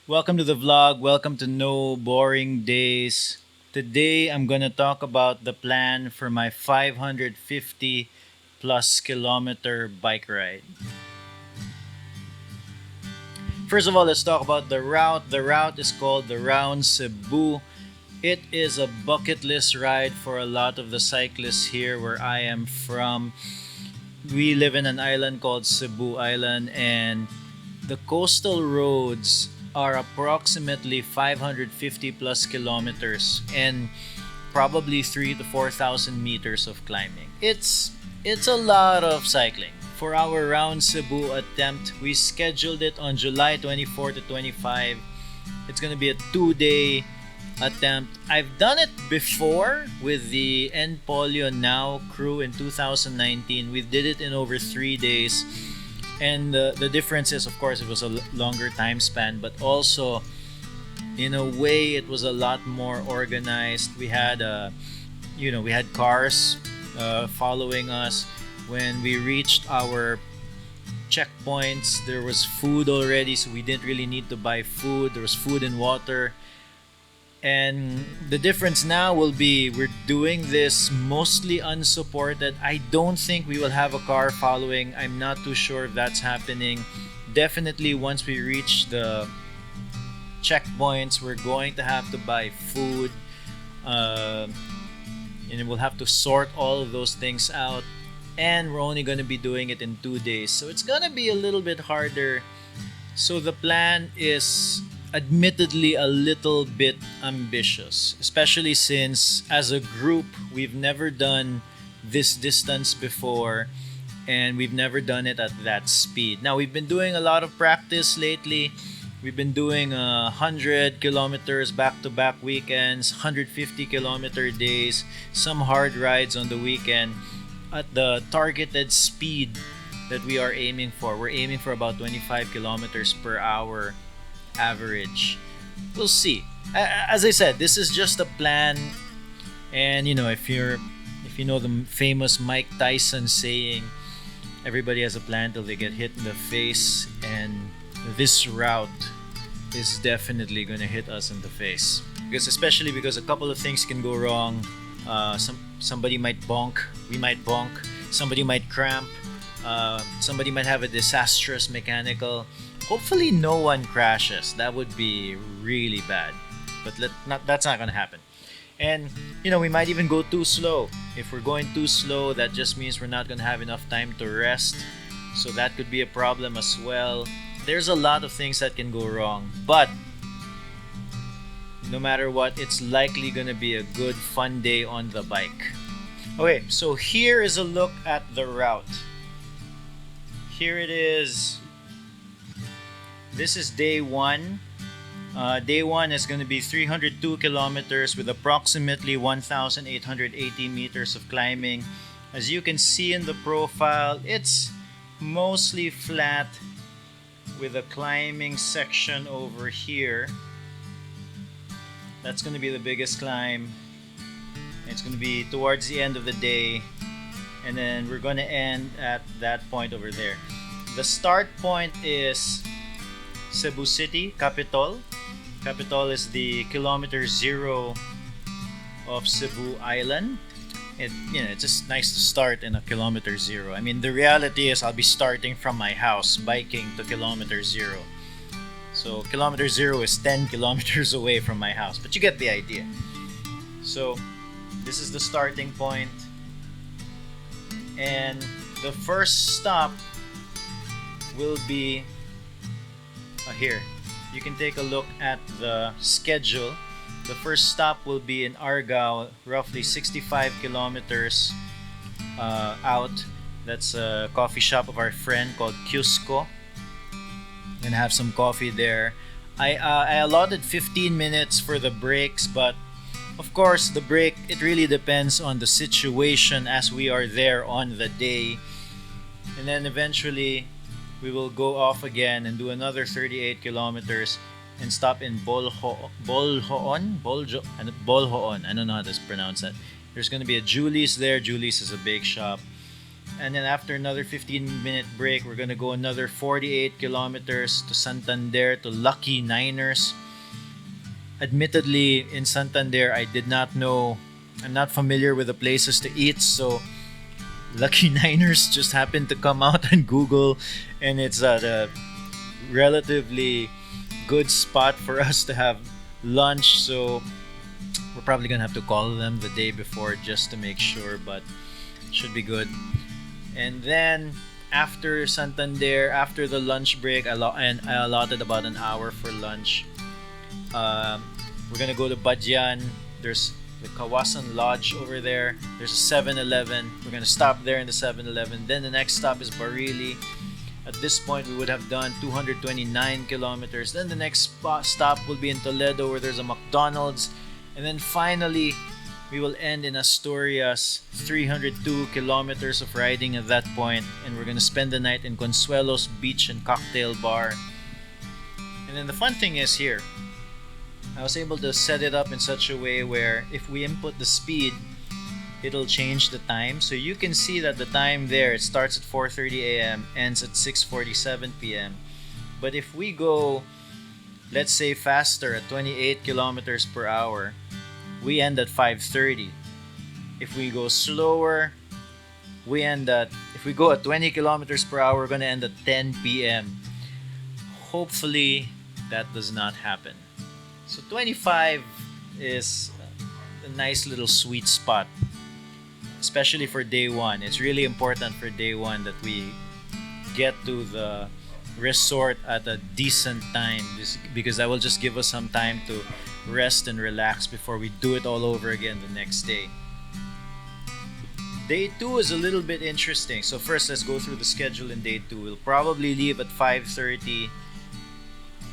Welcome to the vlog. Welcome to No Boring Days. Today I'm going to talk about the plan for my 550 plus kilometer bike ride. First of all, let's talk about the route. The route is called the Round Cebu. It is a bucket list ride for a lot of the cyclists here where I am from. We live in an island called Cebu Island, and the coastal roads are approximately 550 plus kilometers and probably 3 to 4,000 meters of climbing. It's a lot of cycling. For our Round Cebu attempt, we scheduled it on July 24 to 25. It's going to be a 2-day attempt. I've done it before with the End Polio Now crew in 2019. We did it in over 3 days. And the difference is, of course, it was a longer time span, but also, in a way, it was a lot more organized. We had, we had cars following us. When we reached our checkpoints, there was food already, so we didn't really need to buy food. There was food and water. And the difference now will be we're doing this mostly unsupported. I don't think we will have a car following. I'm not too sure if that's happening. Definitely, once we reach the checkpoints, we're going to have to buy food. And we'll have to sort all of those things out. And we're only going to be doing it in 2 days. So it's going to be a little bit harder. So the plan is admittedly a little bit ambitious, especially since as a group we've never done this distance before and we've never done it at that speed. Now we've been doing a lot of practice lately. We've been doing 100 kilometers back-to-back weekends, 150 kilometer days, some hard rides on the weekend at the targeted speed that we are aiming for. We're aiming for about 25 kilometers per hour average. We'll see. As I said, this is just a plan, and if you know the famous Mike Tyson saying, everybody has a plan till they get hit in the face, and this route is definitely going to hit us in the face, especially because a couple of things can go wrong. Somebody might bonk, we might bonk, somebody might cramp, somebody might have a disastrous mechanical. Hopefully no one crashes. That would be really bad. But that's not going to happen. And, we might even go too slow. If we're going too slow, that just means we're not going to have enough time to rest. So that could be a problem as well. There's a lot of things that can go wrong. But, no matter what, it's likely going to be a good, fun day on the bike. Okay, so here is a look at the route. Here it is. This is day one. Day one is going to be 302 kilometers with approximately 1,880 meters of climbing. As you can see in the profile, it's mostly flat with a climbing section over here. That's going to be the biggest climb. It's going to be towards the end of the day. And then we're going to end at that point over there. The start point is Cebu City, Capital. Capital is the kilometer zero of Cebu Island. It's just nice to start in a kilometer zero. I mean, the reality is I'll be starting from my house, biking to kilometer zero. So kilometer zero is 10 kilometers away from my house, but you get the idea. So this is the starting point. And the first stop will be here. You can take a look at the schedule. The first stop will be in Argao, roughly 65 kilometers out. That's a coffee shop of our friend called Cusco. I'm gonna have some coffee there. I allotted 15 minutes for the breaks, but of course the break, it really depends on the situation as we are there on the day. And then eventually we will go off again and do another 38 kilometers and stop in Bolhoon. I don't know how to pronounce that. There's going to be a Julie's there. Julie's is a bake shop. and then after another 15-minute break, we're gonna go another 48 kilometers to Santander to Lucky Niners. Admittedly, in Santander, I did not know, I'm not familiar with the places to eat, so Lucky Niners just happened to come out on Google, and it's at a relatively good spot for us to have lunch, so we're probably gonna have to call them the day before just to make sure, but should be good. And then after Santander, after the lunch break, I allotted about an hour for lunch. We're gonna go to Badyan. There's the Kawasan Lodge over there. There's a 7-Eleven. We're gonna stop there in the 7-Eleven. Then the next stop is Barili. At this point, we would have done 229 kilometers. Then the next stop will be in Toledo, where there's a McDonald's. And then finally, we will end in Asturias, 302 kilometers of riding at that point. And we're gonna spend the night in Consuelo's Beach and Cocktail Bar. And then the fun thing is here, I was able to set it up in such a way where if we input the speed, it'll change the time. So you can see that the time there, it starts at 4:30 a.m., ends at 6:47 p.m. But if we go, let's say faster at 28 kilometers per hour, we end at 5:30. If we go slower, if we go at 20 kilometers per hour, we're gonna end at 10 p.m. Hopefully that does not happen. So 25 is a nice little sweet spot, especially for day one. It's really important for day one that we get to the resort at a decent time, because that will just give us some time to rest and relax before we do it all over again the next day. Day 2 is a little bit interesting. So first, let's go through the schedule in day 2. We'll probably leave at 5:30.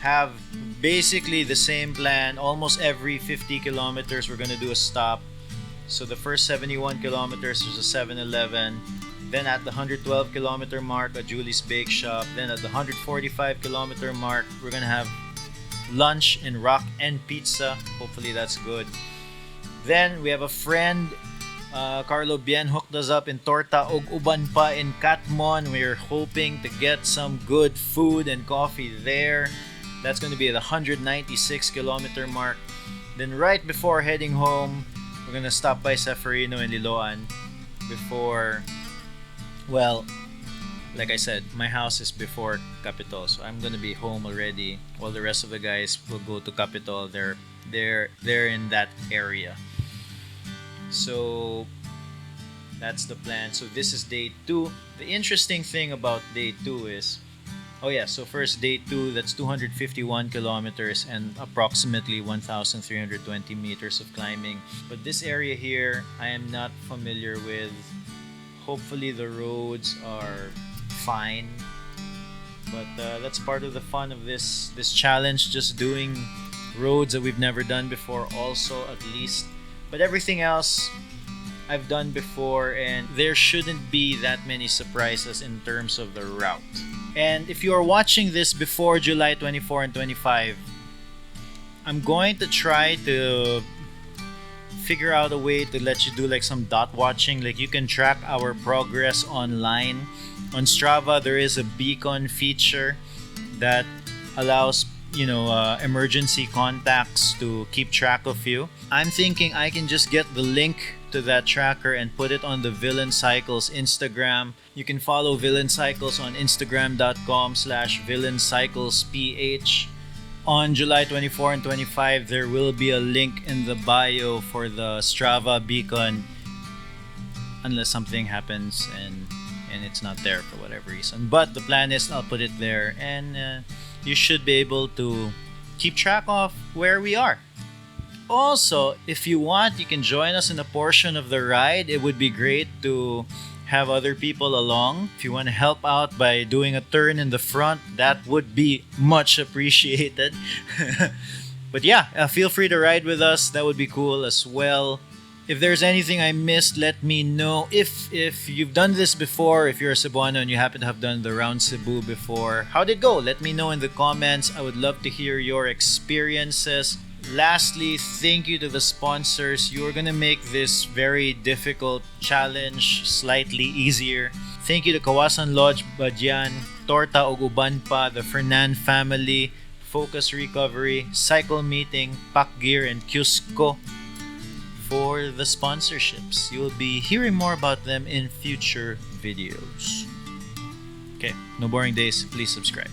Have basically the same plan. Almost every 50 kilometers, we're gonna do a stop. So the first 71 kilometers, there's a 7-Eleven. Then at the 112 kilometer mark, a Julie's Bake Shop. Then at the 145 kilometer mark, we're gonna have lunch in Rock and Pizza. Hopefully that's good. Then we have a friend, Carlo, hooked us up in Torta og Uban pa in Catmon. We're hoping to get some good food and coffee there. That's going to be at the 196 kilometer mark. Then right before heading home, we're going to stop by Seferino in Liloan before, well, like I said, my house is before Capitol, so I'm going to be home already, while the rest of the guys will go to Capitol. They're in that area. So that's the plan. So this is day 2. The interesting thing about day 2 is, so first day 2, that's 251 kilometers and approximately 1,320 meters of climbing. But this area here, I am not familiar with. Hopefully the roads are fine. But that's part of the fun of this challenge, just doing roads that we've never done before also, at least. But everything else I've done before, and there shouldn't be that many surprises in terms of the route. And if you are watching this before July 24 and 25, I'm going to try to figure out a way to let you do like some dot watching. Like you can track our progress online. On Strava, there is a beacon feature that allows emergency contacts to keep track of you. I'm thinking I can just get the link to that tracker and put it on the Villain Cycles Instagram. You can follow Villain Cycles on Instagram.com/VillainCyclesPH. On July 24 and 25, there will be a link in the bio for the Strava beacon, unless something happens and it's not there for whatever reason. But the plan is I'll put it there, and you should be able to keep track of where we are. Also, if you want, you can join us in a portion of the ride. It would be great to have other people along. If you want to help out by doing a turn in the front, that would be much appreciated. But feel free to ride with us. That would be cool as well. If there's anything I missed, let me know. If you've done this before, if you're a Cebuano and you happen to have done the Round Cebu before, how'd it go? Let me know in the comments. I would love to hear your experiences. Lastly, thank you to the sponsors. You're gonna make this very difficult challenge slightly easier. Thank you to Kawasan Lodge Badyan, Torta ug uban pa, the Fernan family, Focus Recovery, Cycle Meeting, Pack Gear, and Cusco for the sponsorships. You'll be hearing more about them in future videos. Okay, no boring days. Please subscribe.